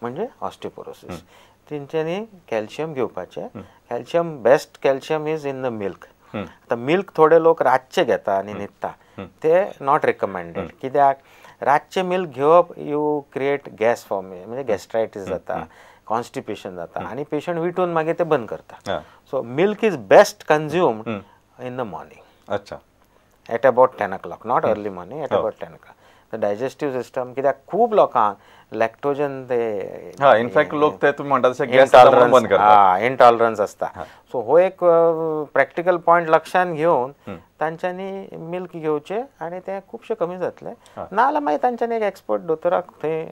म्हणजे ऑस्टिओपोरोसिस. तेंच्यांनी कॅल्शियम घेवपाचें. Calcium best calcium is in the milk. आता मिल्क थोडे लोक रातचे घेता आनी न्हिदता, ते नॉट रिकमेंडेड. कित्याक रातचे मिल्क घेवप यू क्रिएट गॅस फॉर्म, म्हणजे गॅस्ट्रायटीस जाता, कॉन्स्टिपेशन जाता आनी पेशंट विटून मागीर ते बंद करता. So milk is best consumed in the morning. अच्छा. At about 10 o'clock, not early morning, at about 10 o'clock. The digestive system, कित्याक खूब लोकांक लॅक्टोजन ते इनफॅक्ट लोक ते तुम्ही म्हणता तसे गॅस बंद करतात, इंटॉलरन्स असता. सो हो एक प्रॅक्टिकल पॉयंट लक्षात घेवन तांच्यांनी मिल्क घेवचे आनी ते खुबशे कमी जातले. नाजाल्यार मागीर तांच्यांनी एक एक्सपर्ट दोतोराक थंय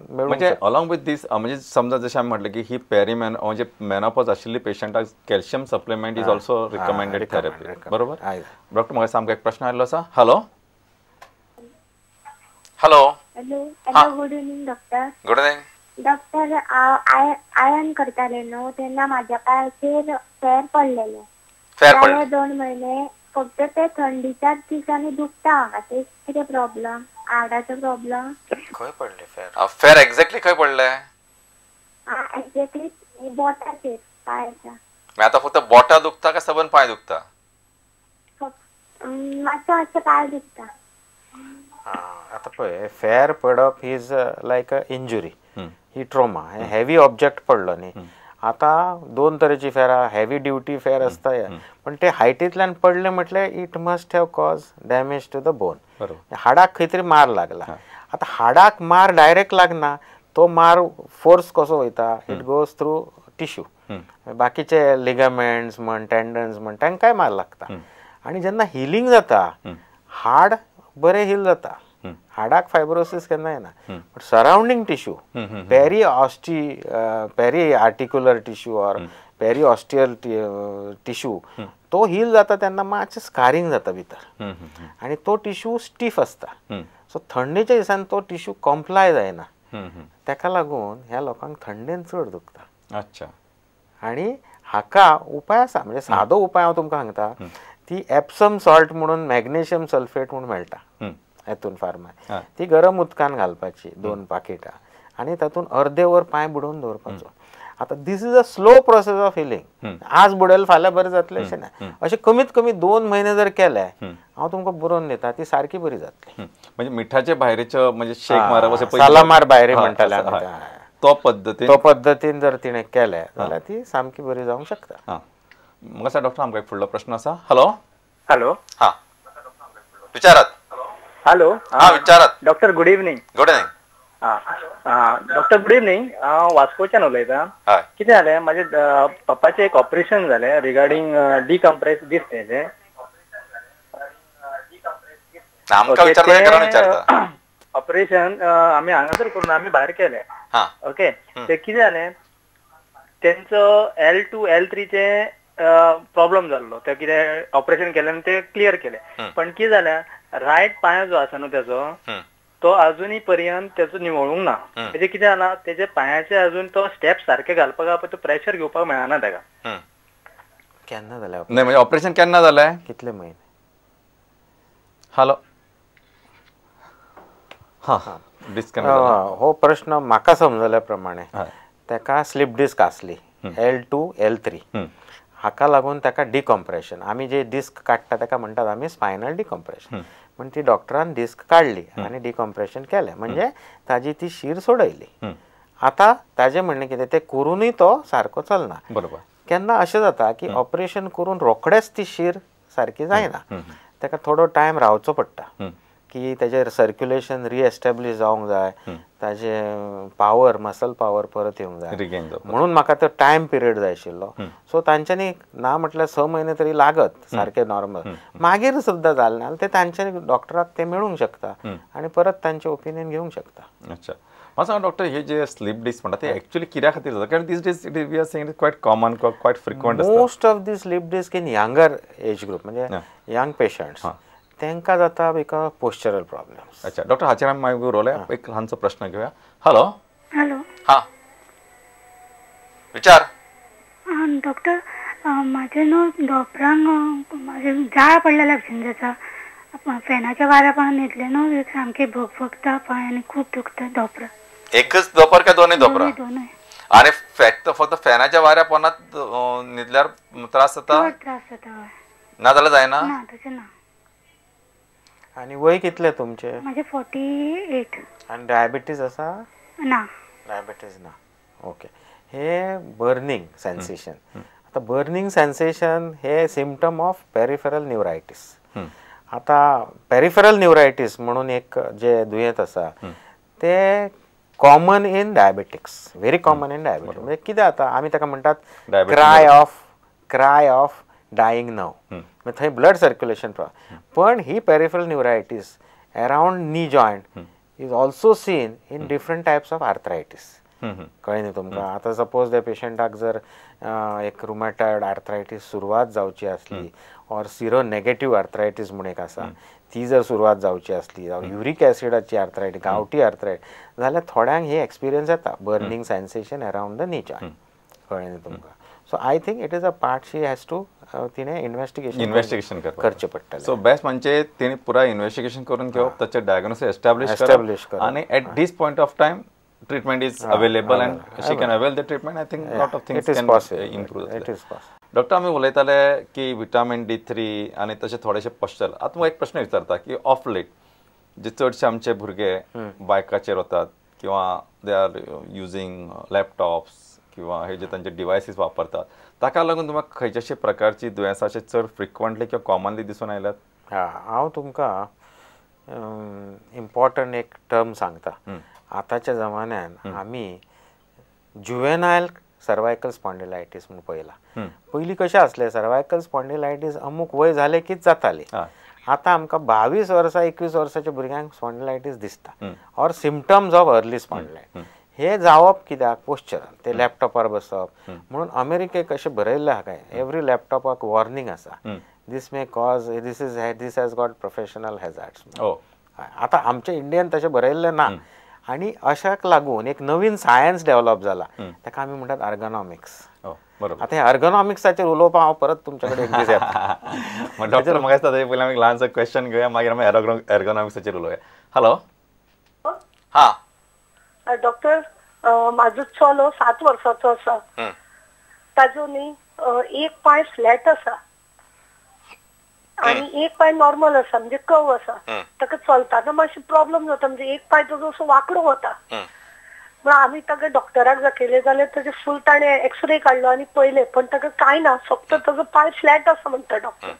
मेळूंक म्हणजे अलॉंग विथ दीस, म्हणजे समजा जशें आमी म्हटलें की ही म्हणजे मेनोपॉज आशिल्ली पेशंटाक calcium supplement is also recommended therapy, बरोबर? डॉक्टर, म्हाका सामको एक प्रश्न आयिल्लो आसा. Hello hello hello, good evening doctor. Good evening doctor. आयन करताले न्हू तेन्ना म्हाज्या पांयाचेर फेर पडलेले. 2 महिने फक्त ते थंडीच्याच दिसांनी दुखता म्हाका. ते कितें प्रॉब्लेम? हार्टाचो प्रॉब्लेम? खंय पडले फेर? फेर एक्झॅक्टली खंय पडले? एक्झॅक्टली बोटाचेर, पायाच्या. आता फक्त बोटां दुखता का सबंद पाय दुखता? मातसो पाय दुखता. आता पळय, फेर पडप is like a injury, he trauma. Heavy object पडलो न्ही. आता 2 तरेची फेरां, हेवी ड्युटी फेर आसता, पण ते हायटींतल्यान पडले म्हटल्यार it must have cause damage to the bone. हाडाक खंय तरी मार लागला. आता हाडाक मार डायरेक्ट लागना, तो मार फोर्स कसो वयता, इट गोज थ्रू टिश्यू. बाकीचे लिगामेंट्स म्हण, टेंडन्स म्हण, तांकांय मार लागता. आनी जेन्ना हिलिंग जाता, हाड बरें हील जाता. हाडाक फायब्रोसीस केन्ना येना, but surrounding tissue, peri articular tissue or peri osteal tissue, तो हील जाता तेन्ना मातशें स्कारिंग जाता भितर आनी तो टिश्यू स्टीफ आसता. सो थंडेच्या दिसांनी तो टिश्यू कॉम्प्लाय जायना. ताका लागून ह्या लोकांक थंडेन चड दुखता. अच्छा. आनी हाका उपाय आसा, म्हणजे सादो उपाय हांव तुमकां सांगता. ती एप्सम सॉल्ट म्हणून मॅग्नेशियम सल्फेट म्हणून मेळटा हेतून फार्मात. ती गरम उदकान घालपाची 2 पाकिटां आनी तातूंत अर्दे वर पांय बुडोवन दवरपाचो. आता this is a slow process of healing. आज बुडयलें फाल्यां बरें जातलें अशें ना. अशें कमीत कमी 2 महिने जर केले, हांव तुमकां बरोवन दिता, ती सारकी बरी जातली. म्हणजे मिठाचे भायरेचो म्हणजे शेक मारप अशें सालामार भायरे म्हणटाले आमी, तो पद्दतीन जर तिणें केलें जाल्यार ती सामकी बरी जावंक शकता. म्हाका डॉक्टर आमकां एक फुडलो प्रश्न आसा. Hello hello. हां, विचारात. हॅलो. विचारात. Doctor good evening. Good evening. Doctor good evening. हांव वास्कोच्यान उलयतां. कितें जालें, म्हाजे पप्पाचें एक ऑपरेशन जालें रिगार्डींग डिकम्प्रेस डिस्क हेजें. ऑपरेशन आमी हांगासर करून आमी भायर केलें. ओके. ते कितें जालें, तेंचो L2 L3 चे प्रॉब्लेम जाल्लो. ते कितें ऑपरेशन केलें आनी ते क्लियर केलें. पण कितें जालें, रायट पांय जो आसा न्हू तेजो, तो अजुनी पर्यंत तेजो निवळूंक ना. तेजे कितें जालां, तेजे पांयाचे अजून तो स्टेप सारके घालपाक तो प्रेशर घेवपाक मेळना ताका. केन्ना जालें नाही, म्हणजे ऑपरेशन केन्ना जालें? कितले म्हयने? हॅलो. हो प्रश्न म्हाका समजल्या प्रमाणे ताका स्लीप डिस्क आसली L2 L3. हाका लागून ताका डिकॉम्प्रेशन, आमी जे डिस्क काडटा ताका म्हणटात आमी स्पायनल डिकॉम्प्रेशन. पण ती डॉक्टरान डिस्क काडली आनी डिकॉम्प्रेशन केलें, म्हणजे ताजी ती शीर सोडयली. आतां ताजें म्हणणें कितें, ते करूनय तो सारको चलना. बरोबर. केन्ना अशें जाता की ऑपरेशन करून रोखडेच ती शीर सारकी जायना, ताका थोडो टायम रावचो पडटा की तेजेर सर्क्युलेशन रिएस्टॅब्लिश जावंक जाय, ताजे पावर, मसल पावर परत येवंक जाय. म्हणून म्हाका तो टायम पिरियड जाय आशिल्लो. सो तांच्यांनी ना म्हटल्यार 6 महिने तरी लागत सारके नॉर्मल. मागीर सुद्दां जालें ना ते तांच्यांनी डॉक्टराक ते मेळूंक शकता आनी परत तांचें ओपिनियन घेवंक शकता. अच्छा. म्हाका सांगा डॉक्टर, हे जे स्लीप डिस्क म्हणटा ते एक्चुअली कित्या खातीर जाता? कारण these days we are seeing it quite common, quite frequent आसता. Most of the slip disc in younger age group, म्हणजे यंग पेशंट्स, तांकां जाता बिकॉज पोस्चरल प्रॉब्लेम्स. अच्छा डॉक्टर, हाचेर आमी मागीर उलोवया. एक ल्हानसो प्रश्न घेवया. हॅलो. हॅलो. हां, विचार. डॉक्टर, म्हाजे न्हू धोपरांक म्हाजे जाळ पडलेल्या भशेन जाता. फॅनाच्या वाऱ्या पावून न्हिदलें न्हू, सामकें भगभगता पांय आनी खूब दुखता धोपरां. एकच दोपर काय दोन्ही दोपरा? आणि फक्त फॅनाच्या वाऱ्या पोनात न्हिदल्यार त्रास जाता ना जाल्यार जायना? आणि वय कितले तुमचे? माझे 48. आणि डायबिटीज असा? ना. डायबिटीज ना. ओके. हे बर्निंग सेन्सेशन. आता बर्निंग सेन्सेशन हे सिम्पटम ऑफ पेरिफेरल न्यूरायटिस. आता पेरिफेरल न्यूरायटिस म्हणून एक जे दुयेंत आसा ते common in diabetics, very common in diabetics. म्हणजे कितें जाता आमी ताका म्हणटात क्राय ऑफ डायिंग नव. थंय ब्लड सर्क्युलेशन पण ही peripheral neuritis around knee joint is also seen in different types of arthritis. कळ्ळें न्ही तुमकां? आतां सपोज त्या पेशंटाक जर एक रुमॅटॉयड आर्थरायटीस सुरवात जावची आसली ऑर सिरो नेगेटिव्ह आर्थरायटीस म्हणून एक आसा ती जर सुरवात जावची आसली ऑर युरीक एसिडाची आर्थरायटीस, गांवठी आर्थरायटीस जाल्यार थोड्यांक हे एक्सपिरियन्स येता burning sensation around the knee joint. कळ्ळें न्ही तुमकां? So I think it is a part she has to तिने इन्व्हेस्टिगेशन करचें पडटलें. सो बेस्ट म्हणजे तिने पुरा इन्व्हेस्टिगेशन करून घेवप, ताचें डायग्नोसिस एस्टॅब्लिश करप आणि at this point of time treatment is available and she can avail the treatment. I think lot of things can improve. It is possible. Doctor आमी उलयताले की विटामिन D3 आनी तशें थोडेशे पश्चल. आतां एक प्रश्न विचारता की ऑफ लेट जे चडशे आमचे भुरगे बायकाचेर वतात किंवा दे आर युजींग लॅपटॉप्स किंवा हे जे तांचे डिवायसीस वापरतात ताका लागून तुमकां खंयचे प्रकारची दुयेंसांचे चड फ्रिक्वंटली किंवा कॉमनली दिसून आयल्यात? हांव तुमकां इम्पॉर्टंट एक टर्म सांगता. आतांच्या जमान्यान आमी जुवेनायल सर्वायकल स्पॉन्डिलायटीस म्हणून पळयला. पयलीं कशें आसलें सर्वायकल स्पॉन्डिलायटीस अमूक वय जालें कीच जाताली. आतां आमकां 22 वर्सां 21 वर्साच्या भुरग्यांक स्पॉन्डिलायटीस दिसता or symptoms of early spondylitis. हे जावप कित्याक पोस्चरान ते लॅपटॉपार बसप म्हणून अमेरिकेक अशें बरयल्लें आहा काय एवरी लॅपटॉपाक वॉर्निंग आसा this may cause this has got professional hazards. आतां आमच्या इंडियन तशें बरयल्लें ना आणि अशाक लागून एक नवीन सायन्स डेव्हलप जाला ताका आमी म्हणटात अर्गोनॉमिक्स. आता हे अर्गोनॉमिक्साचेर उलोवपाक हांव परत तुमचे कडेन एक दीस येता. डॉक्टर म्हाका दिसता पयलीं आमी ल्हानसो क्वेश्चन घेवया मागीर आमी अर्गोनॉमिक्साचेर उलोवया. हॅलो. हा डॉक्टर, म्हाजो चलो 7 वर्साचो आसा. ताजो न्ही एक पाय फ्लॅट आसा आणि एक पाय नॉर्मल आसा म्हणजे कव आसा. ताका चलताना मातशें प्रॉब्लेम जाता म्हणजे एक पाय ताजो असो वांकडो वता. म्हणून आमी ताका डॉक्टराक दाखयले जाल्यार ताजे फूल ताणें एक्सरे काडलो आनी पयले पण ताका कांय ना फक्त ताजो पाय फ्लॅट आसा म्हणटा डॉक्टर.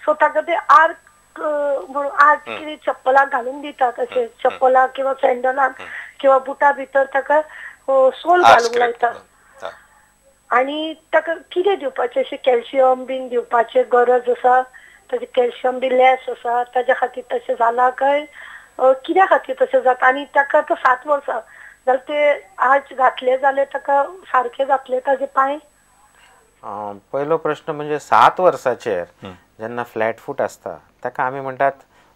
सो ताका ते आर्क म्हणून आर्क कितें चप्पलाक घालून दितात अशें चप्पलाक किंवा सँडलाक किंवा बुटा भितर ताका सोल घालूंक लायता. आनी ताका कितें दिवपाचें अशें कॅल्शियम बीन दिवपाचें गरज आसा? ताजे कॅल्शियम बी लेस आसा ताज्या खातीर तशें जाला काय कित्या खातीर तशें जाता? आनी ताका आतां 7 वर्सां जाल्यार ते आज घातले जाल्यार ताका सारके जातले ताजे पांय? पयलो प्रश्न म्हणजे 7 वर्साचेर जेन्ना फ्लॅट फूट आसता ताका आमी म्हणटात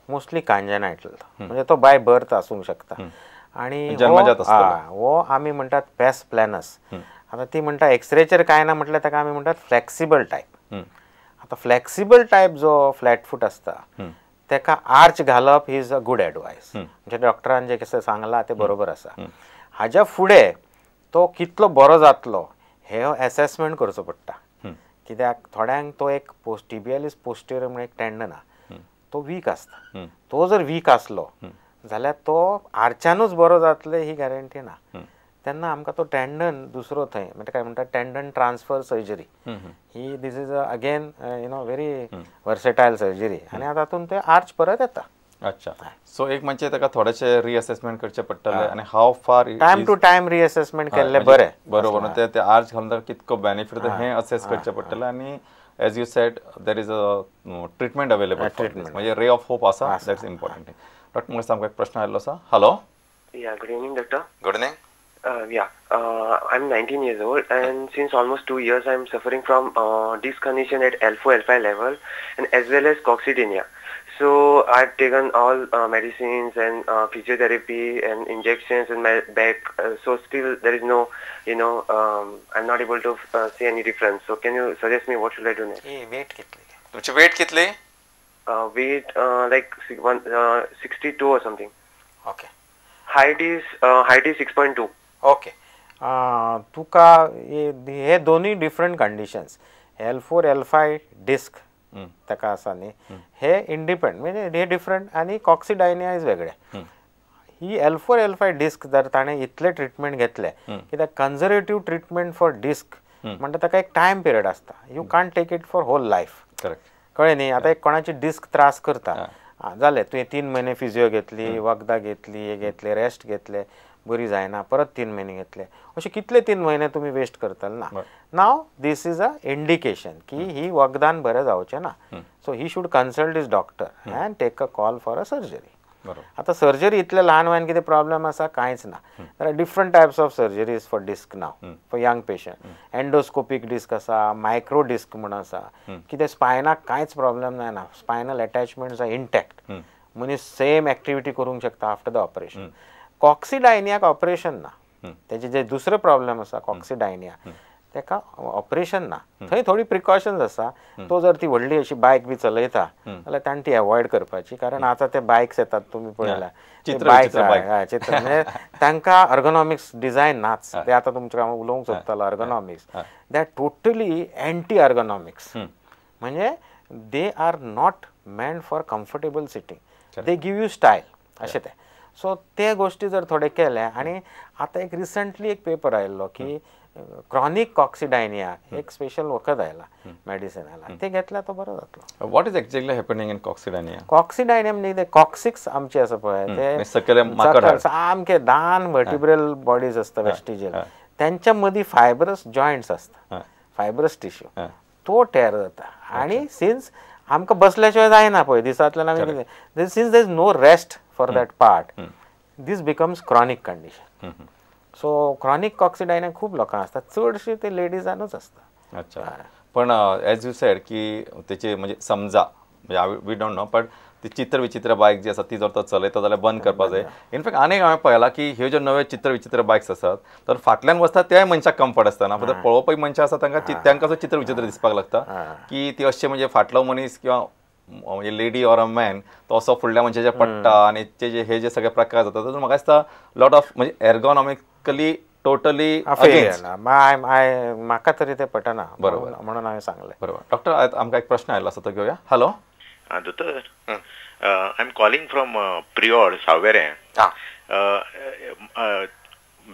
मोस्टली कॉन्जेनायटल म्हणजे तो बाय बर्थ आसूंक शकता. आणि हो आमी म्हणटात पेस प्लॅनस. आता ती म्हणटा एक्सरेचेर काय ना म्हटल्यार ताका आमी म्हणटात फ्लेक्सिबल टायप. आता फ्लेक्सिबल टायप जो फ्लॅट फूट आसता ताका आर्च घालप इज अ गुड एडवायस. म्हणजे डॉक्टरान जे कितें सांगलां तें बरोबर आसा. हाज्या फुडें तो कितलो बरो जातलो हे एसेसमेंट करचो पडटा. कित्याक थोड्यांक तो एक टिबियालिस पोस्टेरियर म्हणून एक टेंडन आहा तो वीक आसता. तो जर वीक आसलो जाल्यार तो आर्चानूच बरो जातले ही गॅरंटी ना. तेन्ना आमकां तो टेंडन दुसरो थंय म्हणजे काय म्हणटा टेंडन ट्रान्सफर सर्जरी ही this is again very versatile surgery आनी तातूंत ते आर्च परत येता. अच्छा. सो एक म्हणजे ताका थोडेशे रिअसेसमेंट करचे पडटले आणि हाव फार टायम टू टायम रिअसेसमेंट केल्ले बरें. बरोबर. ते आर्च घालून कितको बेनिफीट हे असेस करचे पडटले आणि as you said there is a treatment available. म्हणजे रे ऑफ होप आसा. That's important. डॉक्टर म्हाका सामको एक प्रश्न आयिल्लो आसा. Hello. Good evening doctor. Good evening. I'm 19 years old and since almost 2 years I'm suffering from disc condition at L4, L5 level and as well as coccydynia. So I've taken all medicines and physiotherapy and injections in my back. So still there is no, I'm not able to see any difference. So can you suggest me what should I do next? Weight kitli? तुमची weight कितली? Weight like 62 or something. Okay. height is 6.2. Okay. तुका हे दोन्ही different conditions L4 L5 disk ताका आसा न्ही हे independent म्हणजे हे डिफरंट आनी कॉक्सिडायनिया इज वेगळे. ही L4 L5 डिस्क जर ताणें इतले ट्रिटमेंट घेतले कित्याक कन्झर्वेटिव्ह ट्रिटमेंट फॉर डिस्क म्हणजे ताका एक टायम पिरियड आसता. You can't take it for whole life. कळ्ळें न्ही. आतां एक कोणाची डिस्क त्रास करता जालें तुवें 3 महिने फिजिओ घेतली, वखदां घेतली, हे घेतले, रेस्ट घेतले, बरी जायना, परत 3 महिने घेतले, अशे कितले 3 महिने तुम्ही वेस्ट करतले ना. Now this is a indication की ही वखदान बरें जावचें ना. So he should consult his doctor and take a call for a surgery. आता सर्जरी इतले ल्हान वयान कितें प्रॉब्लेम आसा कांयच ना. There are different types of surgeries for disc now for young patient. Endoscopic disc आसा, मायक्रो डिस्क म्हणून आसा, कितें स्पायनाक कांयच प्रॉब्लेम जायना, स्पायनल अटॅचमेंट्स आर इंटॅक्ट, मनीस सेम एक्टिविटी करूंक शकता आफ्टर द ऑपरेशन. कॉक्सिडायनियाक ऑपरेशन ना. तेजे जे दुसरे प्रॉब्लेम आसा कॉक्सिडायनिया तेका ऑपरेशन ना. थंय थोडी प्रिकॉशन्स आसा. तो जर ती व्हडली अशी बायक बी चलयता जाल्यार ताणें ती अवॉयड करपाची, कारण आतां ते बायक्स येतात तुमी पळयला बायक चित्र म्हणजे तांकां अर्गोनॉमिक्स डिझायन नाच. ते आतां तुमच्या हांव उलोवंक सोदतालो ergonomics they are totally anti ergonomics. म्हणजे they are not meant for comfortable sitting, they give you style अशें ते. सो ते गोष्टी जर थोडे केले आणि आता एक रिसंटली एक पेपर आयिल्लो की क्रॉनिक कॉक्सिडायनिया एक स्पेशल वखद आयला मेडिसिन आयला ते घेतल्यार तो बरो जातलो. What is exactly happening in coccydynia? Coccydynia म्हणजे ते कॉक्सिक्स आमचे आसा पळय ते सामके दान वर्टिब्रल बॉडीज आसता वेस्टिजियल त्यांच्या मदीं फायब्रस जॉयंट्स आसता, फायब्रस टिश्यू तो टेर जाता. आणि सिन्स आमकां बसल्या शिवाय जायना पळय दिसांतल्यान आमी कितें since there is no rest for that part this becomes chronic condition. So chronic coccydynia खूप लोकांक आसता, चडशे ते लेडीजांनूच आसता. अच्छा. पण एज यू सेड की त्याचे म्हणजे समजा म्हणजे वी डोंट नो बट ती चित्र विचित्र बायक जी आसा ती जर तो चलयता जाल्यार बंद करपाक जाय. इनफॅक्ट आनीक हांवें पळयलां की ह्यो ज्यो नव्यो चित्र विचित्र बायक्स आसात तर फाटल्यान बसता त्या मनशाक कम्फर्ट आसतना पण पळोवपी मनशां आसा तांकां असो चित्र विचित्र दिसपाक लागता की ती अशें म्हणजे फाटलो मनीस किंवा म्हणजे लेडी ऑर अ मॅन तो असो फुडल्या मनशाच्या पडटा आणि हे जे सगळे प्रकार जातात तातूंत म्हाका दिसता लॉट ऑफ म्हणजे एर्गोनॉमिकली टोटली म्हाका तरी ते पटना. बरोबर म्हणून हांवें सांगलें. बरोबर. डॉक्टर आमकां एक प्रश्न आयलो आसा तो घेवया. हॅलो दोतोर, I am calling from Priol सावेरे.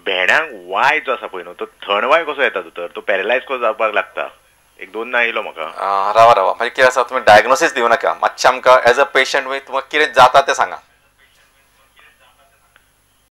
भेण्याक वाय जो आसा पळय न्हू तो थंड वाय कसो येता दोतोर? तो पॅरलायज कसो जावपाक लागता? एक 2 ना येयलो म्हाका. रावा म्हणजे कितें आसा तुमी डायग्नोसीस दिवं नाका, मातशें आमकां एज अ पेशंट तुमकां कितें जाता तें सांगा.